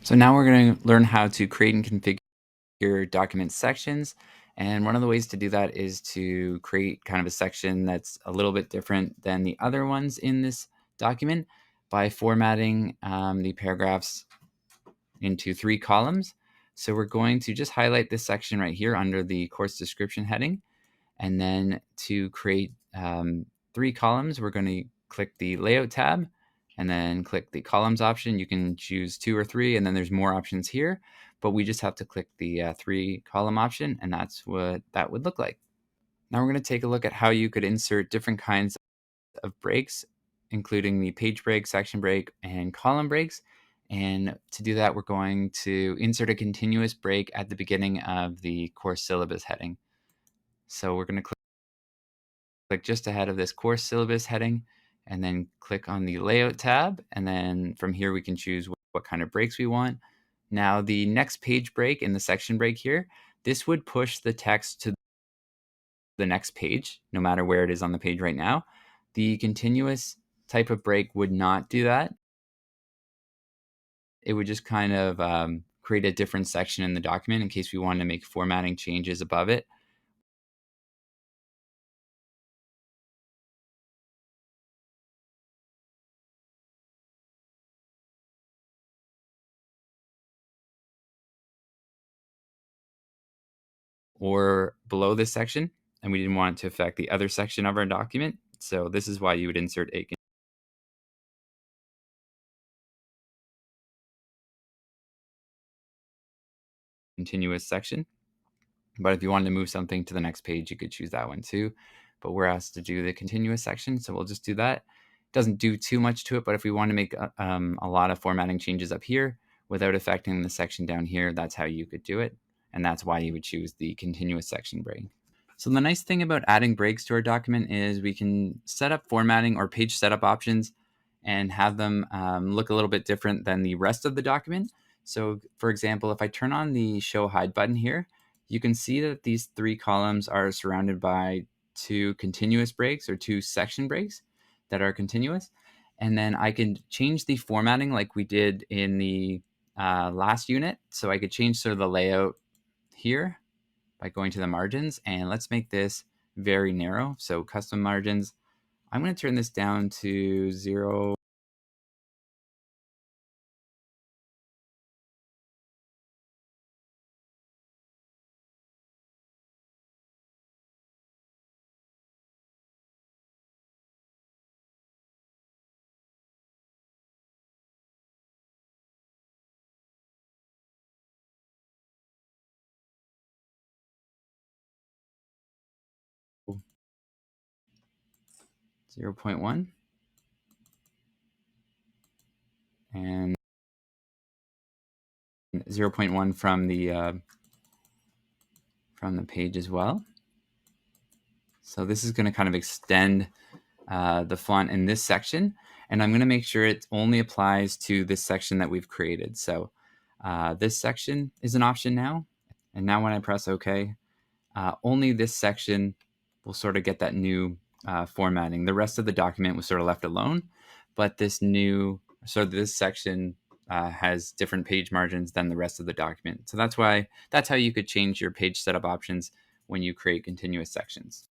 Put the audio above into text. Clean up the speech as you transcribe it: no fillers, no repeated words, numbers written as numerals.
So now we're going to learn how to create and configure document sections. And one of the ways to do that is to create kind of a section that's a little bit different than the other ones in this document by formatting the paragraphs into 3 columns. So we're going to just highlight this section right here under the course description heading. And then to create 3 columns, we're going to click the Layout tab and then click the Columns option. You can choose 2 or 3, and then there's more options here, but we just have to click the 3 column option, and that's what that would look like. Now we're going to take a look at how you could insert different kinds of breaks, including the page break, section break, and column breaks. And to do that, we're going to insert a continuous break at the beginning of the course syllabus heading. So we're going to click just ahead of this course syllabus heading, and then click on the Layout tab, and then from here we can choose what kind of breaks we want. Now the next page break in the section break here, this would push the text to the next page, no matter where it is on the page right now. The continuous type of break would not do that. It would just kind of create a different section in the document in case we wanted to make formatting changes above it. Or below this section, and we didn't want it to affect the other section of our document. So this is why you would insert a continuous section. But if you wanted to move something to the next page, you could choose that one too. But we're asked to do the continuous section, so we'll just do that. It doesn't do too much to it, but if we want to make a lot of formatting changes up here without affecting the section down here, that's how you could do it. And that's why you would choose the continuous section break. So the nice thing about adding breaks to our document is we can set up formatting or page setup options and have them look a little bit different than the rest of the document. So for example, if I turn on the show hide button here, you can see that these 3 columns are surrounded by 2 continuous breaks or 2 section breaks that are continuous. And then I can change the formatting like we did in the last unit. So I could change sort of the layout here by going to the margins, and let's make this very narrow. So custom margins, I'm going to turn this down to 0. .1 and 0.1 from the page as well. So this is going to kind of extend the font in this section, and I'm going to make sure it only applies to this section that we've created. So this section is an option now, and now when I press OK, only this section will sort of get that new formatting. The rest of the document was sort of left alone, but this section has different page margins than the rest of the document. So that's how you could change your page setup options when you create continuous sections.